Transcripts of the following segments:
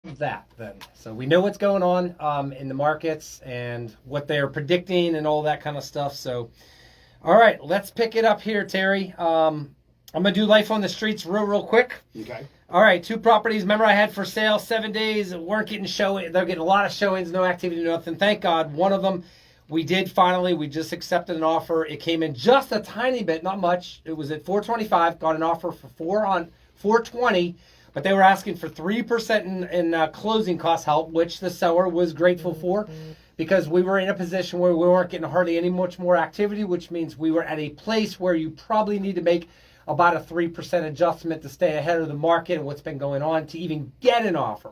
that then. So we know what's going on in the markets and what they're predicting and all that kind of stuff. So, all right, let's pick it up here, Terry. I'm going to do life on the streets real quick. Okay. All right, 2 properties. Remember I had for sale 7 days. Weren't getting showing. They're getting a lot of showings, no activity, nothing. Thank God. One of them, we just accepted an offer. It came in just a tiny bit, not much. It was at 425. Got an offer for 420. But they were asking for 3% in closing cost help, which the seller was grateful for because we were in a position where we weren't getting hardly any much more activity, which means we were at a place where you probably need to make about a 3% adjustment to stay ahead of the market and what's been going on to even get an offer.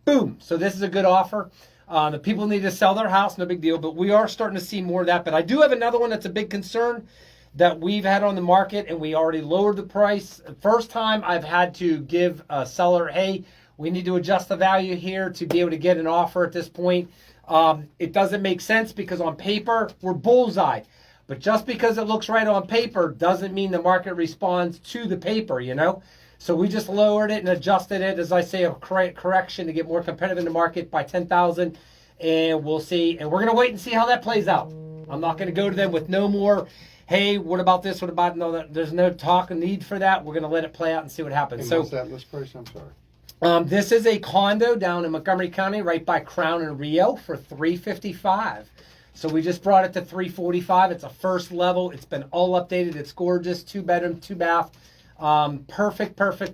Boom. So this is a good offer. The people need to sell their house, no big deal, but we are starting to see more of that. But I do have another one that's a big concern that we've had on the market, and we already lowered the price. First time I've had to give a seller, hey, we need to adjust the value here to be able to get an offer at this point. It doesn't make sense because on paper, we're bullseye. But just because it looks right on paper doesn't mean the market responds to the paper, you know? So we just lowered it and adjusted it, as I say, a correction to get more competitive in the market by 10,000, and we'll see. And we're going to wait and see how that plays out. I'm not going to go to them with no more, hey, what about this? What about no? There's no talk and need for that. We're going to let it play out and see what happens. And so, what's that list price? I'm sorry. This is a condo down in Montgomery County, right by Crown and Rio, for $355. So we just brought it to $345. It's a first level. It's been all updated. It's gorgeous. 2-bedroom, 2-bath.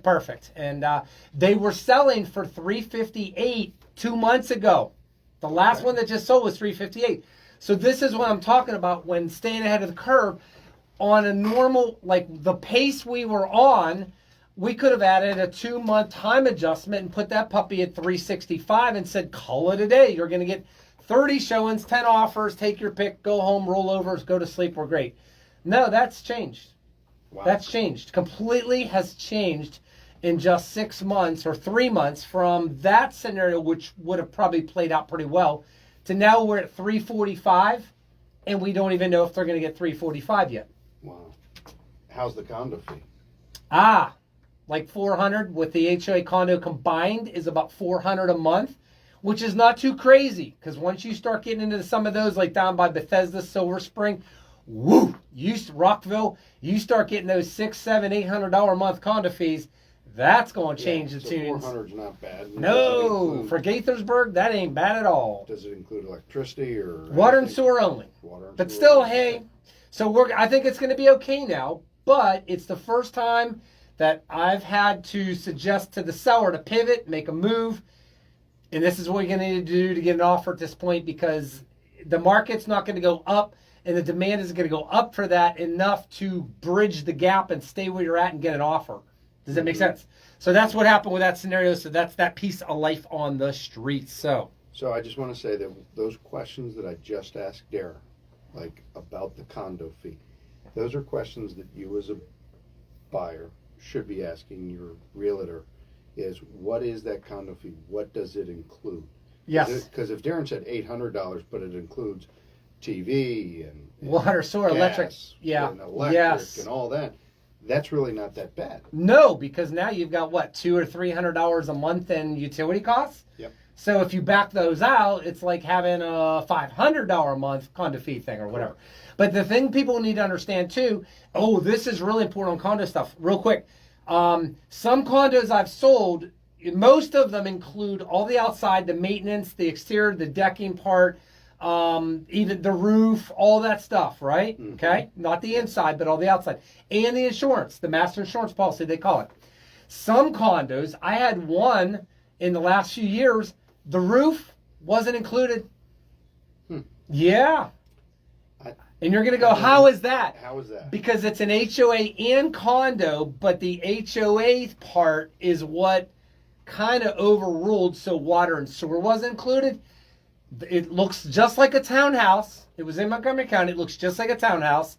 Perfect. And they were selling for $358 2 months ago. The last one that just sold was $358. So this is what I'm talking about when staying ahead of the curve. On a normal, like the pace we were on, we could have added a 2-month time adjustment and put that puppy at $365 and said, call it a day. You're going to get 30 showings, 10 offers, take your pick, go home, roll over, go to sleep, we're great. No, that's changed. Wow. That's changed. Completely has changed in just 6 months or 3 months from that scenario, which would have probably played out pretty well, to now we're at $345, and we don't even know if they're going to get $345 yet. Wow. How's the condo fee? Like $400 with the HOA condo combined is about $400 a month, which is not too crazy because once you start getting into some of those, like down by Bethesda, Silver Spring, Rockville, you start getting those $600, $700, $800 a month condo fees. That's going to change the tunes. 400's not bad. No, for Gaithersburg, that ain't bad at all. Does it include electricity or water and sewer only? But still, hey, so I think it's going to be okay now. But it's the first time that I've had to suggest to the seller to pivot, make a move. And this is what you're going to need to do to get an offer at this point because the market's not going to go up and the demand is going to go up for that enough to bridge the gap and stay where you're at and get an offer. Does that make sense? So that's what happened with that scenario. So that's that piece of life on the streets. So I just want to say that those questions that I just asked Dara, like about the condo fee, those are questions that you as a buyer should be asking your realtor. Is what is that condo fee? What does it include? Yes. Because if Darren said $800, but it includes TV and water, sewer, electric, and electric and all that, that's really not that bad. No, because now you've got what, $200 or $300 a month in utility costs. Yep. So if you back those out, it's like having a $500 a month condo fee thing or whatever. But the thing people need to understand too. This is really important on condo stuff. Real quick. Some condos I've sold, most of them include all the outside, the maintenance, the exterior, the decking part, even the roof, all that stuff, right? Mm-hmm. Okay? Not the inside, but all the outside. And the insurance, the master insurance policy, they call it. Some condos, I had one in the last few years, the roof wasn't included. Yeah. And you're going to go, how is that? How is that? Because it's an HOA and condo, but the HOA part is what kind of overruled, so water and sewer wasn't included. It looks just like a townhouse. It was in Montgomery County. It looks just like a townhouse,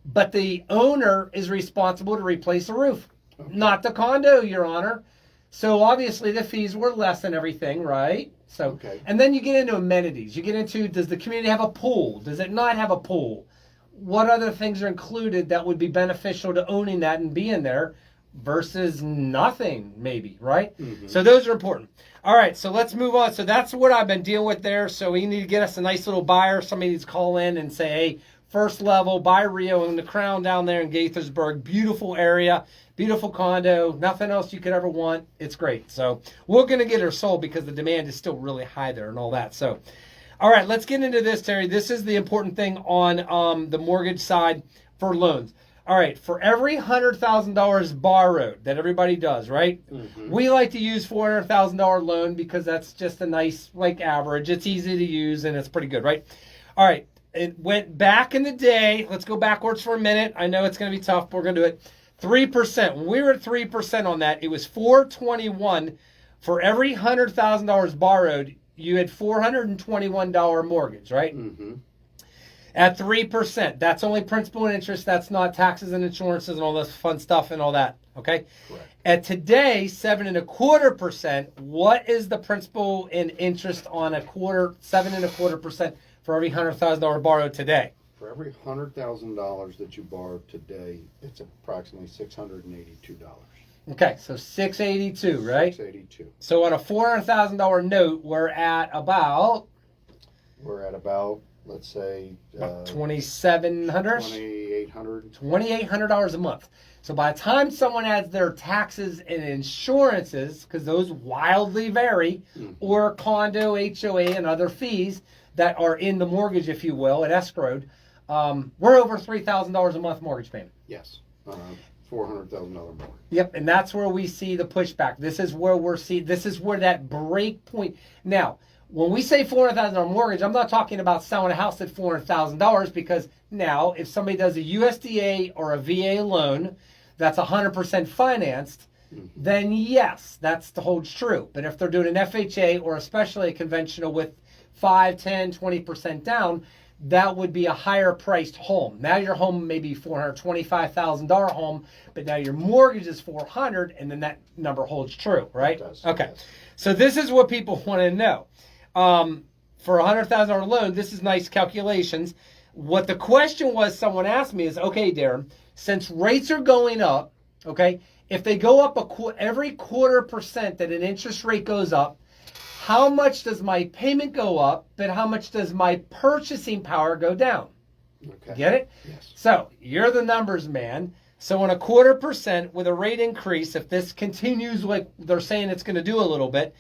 but the owner is responsible to replace the roof, not the condo, Your Honor. So obviously the fees were less and everything, right? So, and then you get into amenities. You get into, does the community have a pool? Does it not have a pool? What other things are included that would be beneficial to owning that and being there? versus nothing, maybe, right? Mhm. So those are important. All right, so let's move on. So that's what I've been dealing with there. So we need to get us a nice little buyer. Somebody needs to call in and say, hey, first level, buy Rio in the Crown down there in Gaithersburg. Beautiful area, beautiful condo, nothing else you could ever want. It's great. So we're going to get her sold because the demand is still really high there and all that. So, all right, let's get into this, Terry. This is the important thing on the mortgage side for loans. All right, for every $100,000 borrowed that everybody does, right? Mhm. We like to use $400,000 loan because that's just a nice, like, average. It's easy to use and it's pretty good, right? All right, it went back in the day. Let's go backwards for a minute. I know it's going to be tough, but we're going to do it. 3%. When we were at 3% on that, it was $421 for every $100,000 borrowed. You had $421 mortgage, right? Mm-hmm. At 3%, that's only principal and interest. That's not taxes and insurances and all this fun stuff and all that. Okay. Correct. At today, 7.25%. What is the principal and interest on 7.25% for every $100,000 borrowed today? For every $100,000 that you borrow today, it's approximately $682. Okay, so 682, right? 682. So on a $400,000 note, we're at about Let's say, $2,700, $2,800. $2,800 a month. So by the time someone adds their taxes and insurances, because those wildly vary, or condo, HOA, and other fees that are in the mortgage, if you will, and escrowed, we're over $3,000 a month mortgage payment. Yes, $400,000 more. Yep, and that's where we see the pushback. This is where that break point. Now, when we say $400,000 mortgage, I'm not talking about selling a house at $400,000 because now if somebody does a USDA or a VA loan that's 100% financed, then yes, that's the holds true. But if they're doing an FHA or especially a conventional with 5, 10, 20% down, that would be a higher priced home. Now your home may be $425,000 home, but now your mortgage is $400,000, and then that number holds true, right? It does. Okay. Yes. So this is what people want to know. For a $100,000 loan, this is nice calculations. What the question was, someone asked me is, okay, Darren, since rates are going up, okay, if they go up every 0.25% that an interest rate goes up, how much does my payment go up, but how much does my purchasing power go down? Okay. Get it? Yes. So you're the numbers man. So on a 0.25% with a rate increase, if this continues like they're saying it's going to do a little bit,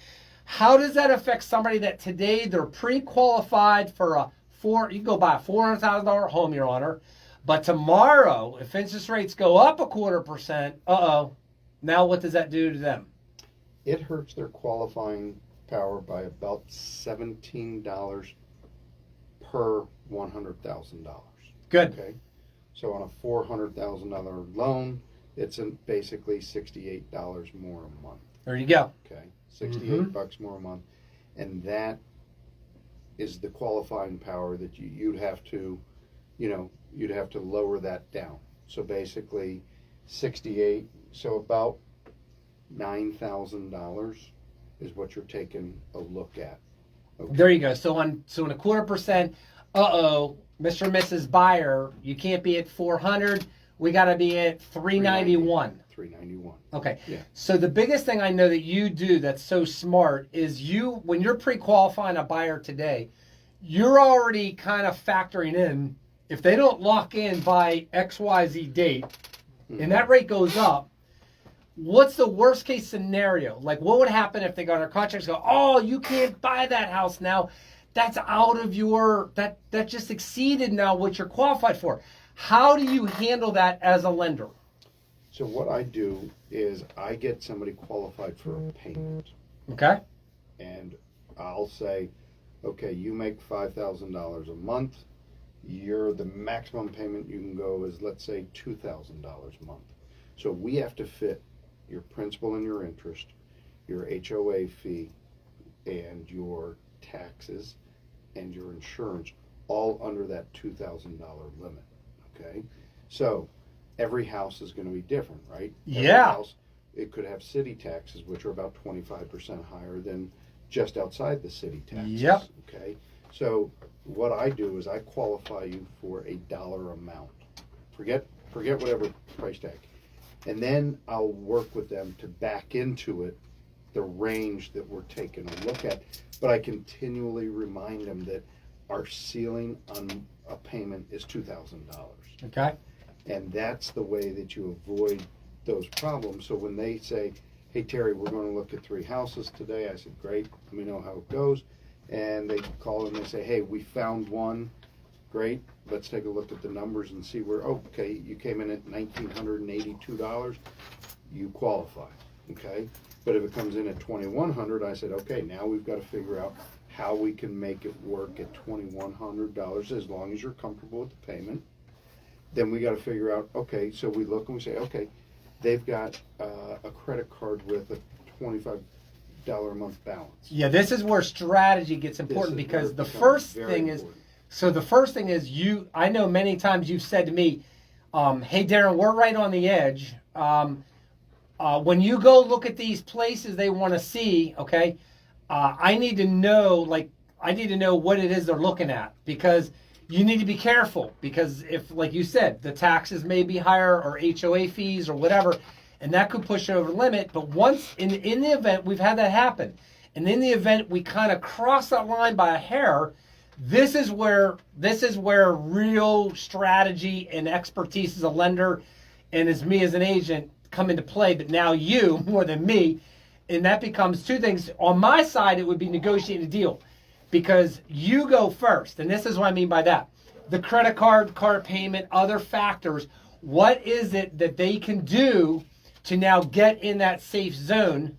how does that affect somebody that today they're pre-qualified for you can go buy a $400,000 home, Your Honor, but tomorrow, if interest rates go up a 0.25%, now what does that do to them? It hurts their qualifying power by about $17 per $100,000. Good. Okay. So on a $400,000 loan, it's basically $68 more a month. There you go. Okay. 68 bucks more a month, and that is the qualifying power that you'd have to lower that down. So basically 68, so about $9,000 is what you're taking a look at. Okay. There you go. So in a 0.25%, Mr. and Mrs. Buyer, you can't be at 400. We got to be at 391. 391. Okay. Yeah. So the biggest thing I know that you do that's so smart is when you're pre-qualifying a buyer today, you're already kind of factoring in if they don't lock in by XYZ date and that rate goes up, what's the worst case scenario? Like what would happen if they got our contracts go, oh, you can't buy that house now. That's out of that just exceeded now what you're qualified for. How do you handle that as a lender? So what I do is I get somebody qualified for a payment. Okay. And I'll say, okay, you make $5,000 a month. The maximum payment you can go is, let's say, $2,000 a month. So we have to fit your principal and your interest, your HOA fee, and your taxes, and your insurance, all under that $2,000 limit. Okay? So every house is going to be different, right? Every house, it could have city taxes, which are about 25% higher than just outside the city taxes. Yep. Okay? So what I do is I qualify you for a dollar amount. Forget whatever price tag. And then I'll work with them to back into it the range that we're taking a look at. But I continually remind them that our ceiling on a payment is $2,000. Okay. And that's the way that you avoid those problems. So when they say, hey, Terry, we're going to look at 3 houses today, I said, great, let me know how it goes. And they call and they say, hey, we found one. Great, let's take a look at the numbers and see where, okay, you came in at $1,982, you qualify, okay? But if it comes in at $2,100, I said, okay, now we've got to figure out how we can make it work at $2,100 as long as you're comfortable with the payment. Then we got to figure out, okay, so we look and we say, okay, they've got a credit card with a $25 a month balance. Yeah, this is where strategy gets important because the first thing is, so the first thing is I know many times you've said to me, hey, Darren, we're right on the edge. When you go look at these places they want to see, okay, I need to know what it is they're looking at because you need to be careful because if, like you said, the taxes may be higher or HOA fees or whatever, and that could push it over the limit. But once in the event, we've had that happen, and in the event we kind of cross that line by a hair, this is where real strategy and expertise as a lender and as me as an agent come into play. But now you more than me, and that becomes two things. On my side, it would be negotiating a deal because you go first, and this is what I mean by that. The credit card payment, other factors. What is it that they can do to now get in that safe zone?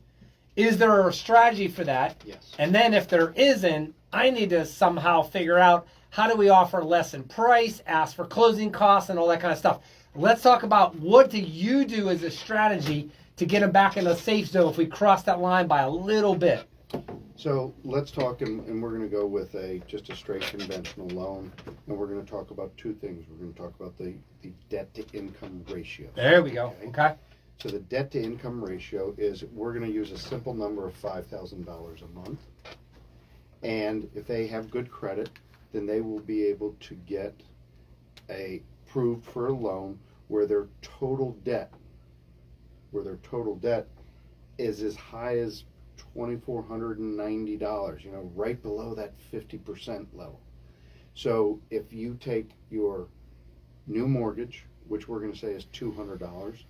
Is there a strategy for that? Yes. And then if there isn't, I need to somehow figure out how do we offer less in price, ask for closing costs, and all that kind of stuff. Let's talk about what do you do as a strategy to get them back in a safe zone if we cross that line by a little bit. So let's talk, and we're going to go with just a straight conventional loan, and we're going to talk about 2 things. We're going to talk about the debt to income ratio. There we go. Okay. So the debt to income ratio is, we're going to use a simple number of $5,000 a month. And if they have good credit, then they will be able to get approved for a loan where their total debt is as high as $2,490, right below that 50% level. So if you take your new mortgage, which we're going to say is $200,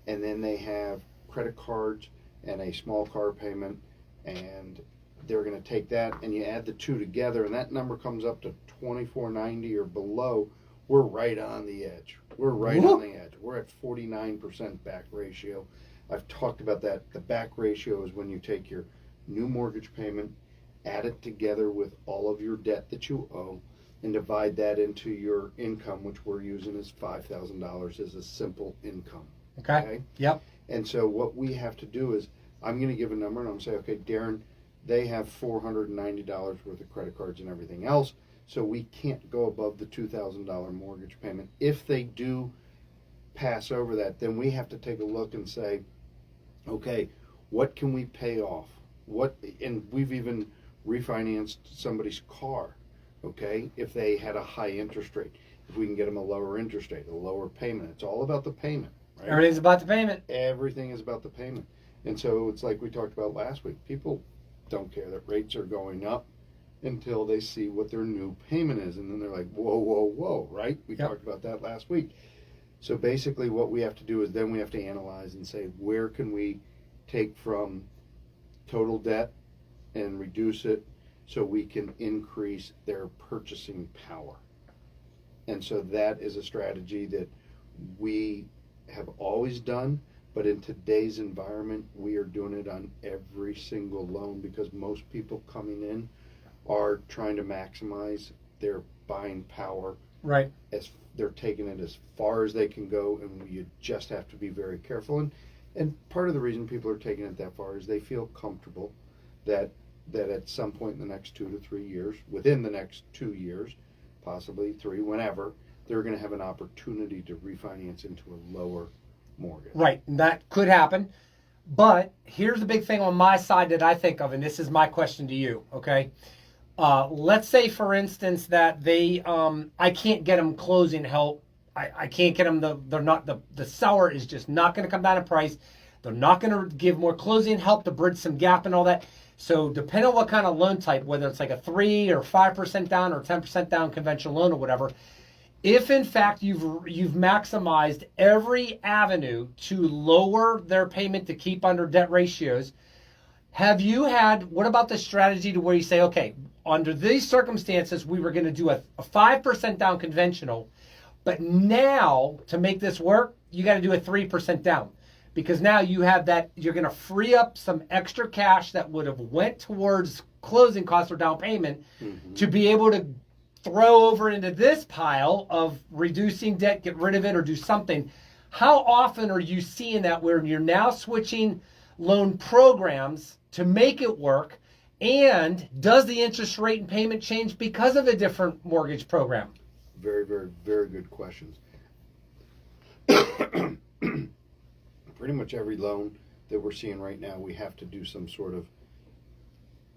and then they have credit cards and a small car payment, and they're going to take that and you add the 2 together, and that number comes up to $2,490 or below, we're right on the edge. We're right on the edge. We're at 49% back ratio. I've talked about that. The back ratio is when you take your new mortgage payment, add it together with all of your debt that you owe, and divide that into your income, which we're using as $5,000 as a simple income. Okay. Yep. And so what we have to do is, I'm going to give a number and I'm going to say, okay, Darren, they have $490 worth of credit cards and everything else, so we can't go above the $2,000 mortgage payment. If they do pass over that, then we have to take a look and say, okay, what can we pay off? And we've even refinanced somebody's car, okay, if they had a high interest rate. If we can get them a lower interest rate, a lower payment. It's all about the payment. Right? Everything's about the payment. Everything is about the payment. And so it's like we talked about last week. People don't care that rates are going up until they see what their new payment is. And then they're like, whoa, whoa, whoa, right? We talked about that last week. So basically what we have to do is then we have to analyze and say, where can we take from total debt and reduce it so we can increase their purchasing power. And so that is a strategy that we have always done, but in today's environment, we are doing it on every single loan because most people coming in are trying to maximize their buying power. Right. As they're taking it as far as they can go, and you just have to be very careful. And part of the reason people are taking it that far is they feel comfortable that at some point in the next 2 to 3 years, within the next 2 years, possibly 3, whenever, they're going to have an opportunity to refinance into a lower mortgage. Right, and that could happen. But here's the big thing on my side that I think of, and this is my question to you, okay? Let's say, for instance, that I can't get them closing help. I can't get them. The seller is just not going to come down in price. They're not going to give more closing help to bridge some gap and all that. So depending on what kind of loan type, whether it's like a 3 or 5% down or 10% down conventional loan or whatever, if in fact you've maximized every avenue to lower their payment to keep under debt ratios, what about the strategy to where you say, okay, under these circumstances, we were going to do a 5% down conventional, but now to make this work, you got to do a 3% down. Because now you have that, you're going to free up some extra cash that would have went towards closing costs or down payment to be able to throw over into this pile of reducing debt, get rid of it, or do something. How often are you seeing that where you're now switching loan programs to make it work? And does the interest rate and payment change because of a different mortgage program? Very, very, very good questions. Pretty much every loan that we're seeing right now, we have to do some sort of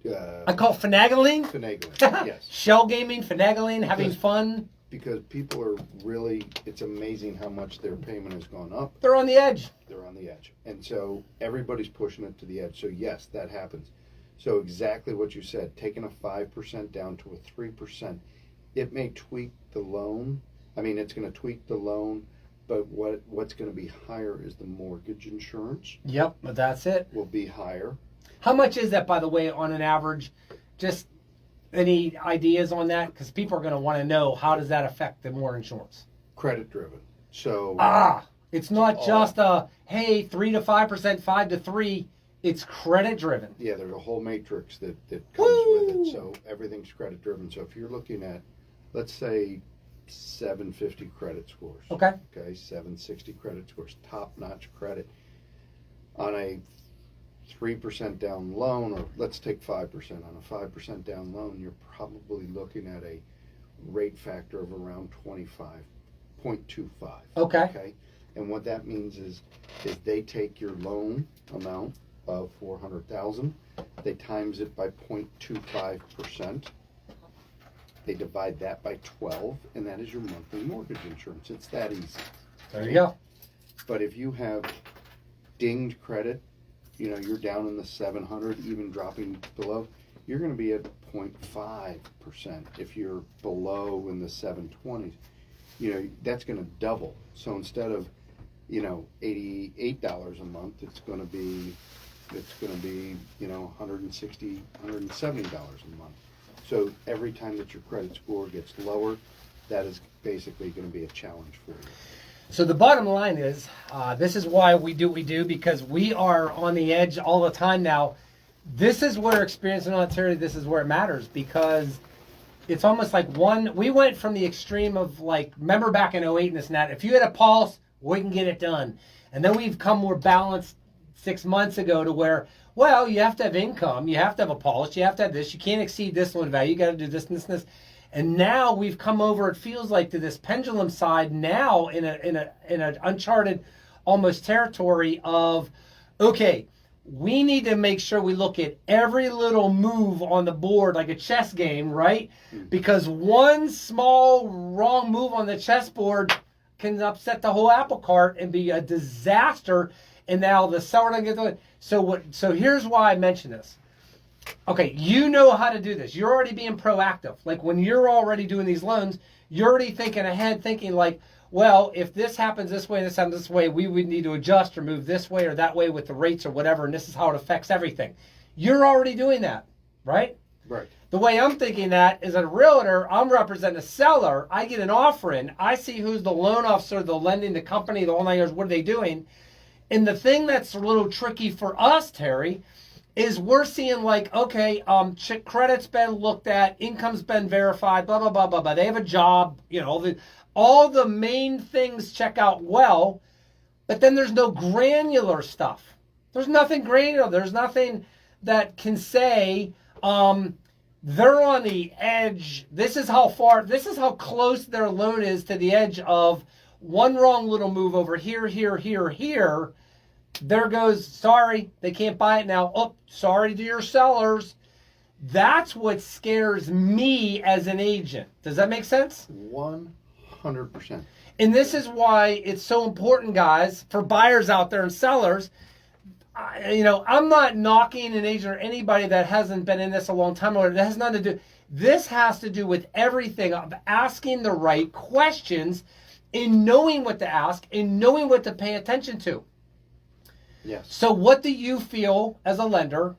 I call it finagling. Finagling, yes. Shell gaming, finagling, having fun. Because people are really, it's amazing how much their payment has gone up. They're on the edge. They're on the edge. And so everybody's pushing it to the edge. So yes, that happens. So exactly what you said, taking a 5% down to a 3%, it may tweak the loan. I mean, it's going to tweak the loan. But what's going to be higher is the mortgage insurance. Yep, but that's it. Will be higher. How much is that, by the way, on an average? Just any ideas on that? Because people are going to want to know, how does that affect the mortgage insurance? Credit driven. So it's not just a, hey, 3 to 5%, 5 to 3. It's credit driven. Yeah, there's a whole matrix that comes with it. So everything's credit driven. So if you're looking at, let's say, 750 credit scores. Okay, 760 credit scores, top-notch credit. On a 3% down loan, or let's take 5%. On a 5% down loan, you're probably looking at a rate factor of around 25.25. Okay. And what that means is they take your loan amount of $400,000, they times it by 0.25%. They divide that by 12, and that is your monthly mortgage insurance. It's that easy. There you go. But if you have dinged credit, you're down in the 700, even dropping below, you're going to be at 0.5%. If you're below in the 720s, that's going to double. So instead of, $88 a month, it's going to be, $160, $170 a month. So every time that your credit score gets lower, that is basically going to be a challenge for you. So the bottom line is, this is why we do what we do, because we are on the edge all the time now. This is where experience in Ontario, this is where it matters, because it's almost like we went from the extreme of remember back in 08 and this and that, if you had a pulse, we can get it done. And then we've come more balanced 6 months ago to where, well, you have to have income, you have to have a polish, you have to have this, you can't exceed this loan value, you got to do this and this and this. And now we've come over, it feels like, to this pendulum side now in an uncharted almost territory of, okay, we need to make sure we look at every little move on the board like a chess game, right? Because one small wrong move on the chessboard can upset the whole apple cart and be a disaster. And now the seller doesn't get the. So here's why I mention this. Okay, you know how to do this. You're already being proactive. Like when you're already doing these loans, you're already thinking ahead, thinking like, well, if this happens this way, this happens this way, we would need to adjust or move this way or that way with the rates or whatever, and this is how it affects everything. You're already doing that, right? Right. The way I'm thinking that is a realtor, I'm representing a seller, I get an offer in, I see who's the loan officer, the lending, the company, the whole 9 years, what are they doing? And the thing that's a little tricky for us, Terry, is we're seeing like, okay, credit's been looked at, income's been verified, blah, blah, blah, blah, blah. They have a job, all the main things check out well, but then there's no granular stuff. There's nothing granular. There's nothing that can say they're on the edge. This is how close their loan is to the edge of one wrong little move over here, here, here, here. There goes, sorry, they can't buy it now. Oh, sorry to your sellers. That's what scares me as an agent. Does that make sense? 100%. And this is why it's so important, guys, for buyers out there and sellers. I'm not knocking an agent or anybody that hasn't been in this a long time. Or it has nothing to do. This has to do with everything of asking the right questions and knowing what to ask and knowing what to pay attention to. Yes. So what do you feel as a lender?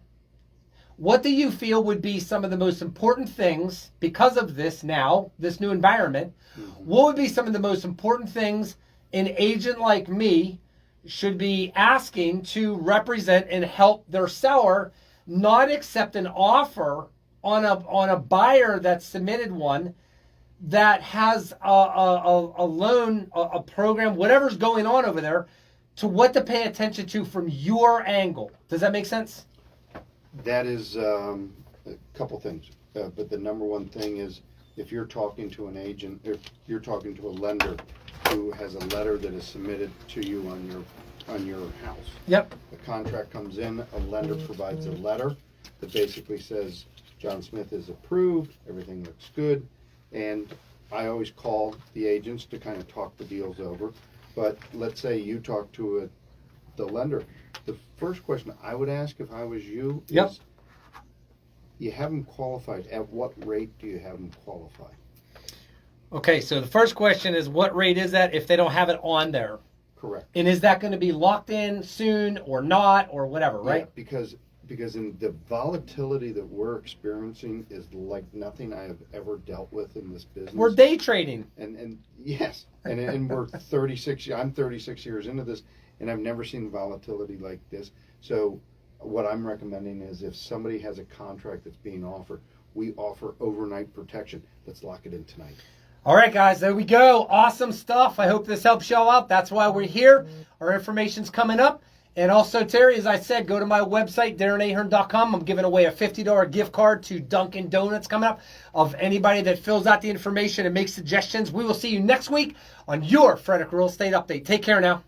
What do you feel would be some of the most important things because of this new environment? Mm-hmm. What would be some of the most important things an agent like me should be asking to represent and help their seller not accept an offer on a buyer that submitted one that has a loan, a program, whatever's going on over there, to what to pay attention to from your angle? Does that make sense? That is a couple things, but the number one thing is if you're talking to an agent, if you're talking to a lender who has a letter that is submitted to you on your house. Yep. The contract comes in, a lender provides a letter that basically says John Smith is approved, everything looks good, and I always call the agents to kind of talk the deals over. But let's say you talk to the lender. The first question I would ask if I was you is, Yep. You have them qualified. At what rate do you have them qualified? Okay, so the first question is, what rate is that if they don't have it on there? Correct. And is that going to be locked in soon or not or whatever, right? Yeah, because in the volatility that we're experiencing is like nothing I have ever dealt with in this business. We're day trading. And yes, and we're 36. I'm 36 years into this, and I've never seen volatility like this. So what I'm recommending is if somebody has a contract that's being offered, we offer overnight protection. Let's lock it in tonight. All right, guys, there we go. Awesome stuff. I hope this helps y'all out. That's why we're here. Our information's coming up. And also, Terry, as I said, go to my website, DarrenAhern.com. I'm giving away a $50 gift card to Dunkin' Donuts coming up of anybody that fills out the information and makes suggestions. We will see you next week on your Frederick Real Estate Update. Take care now.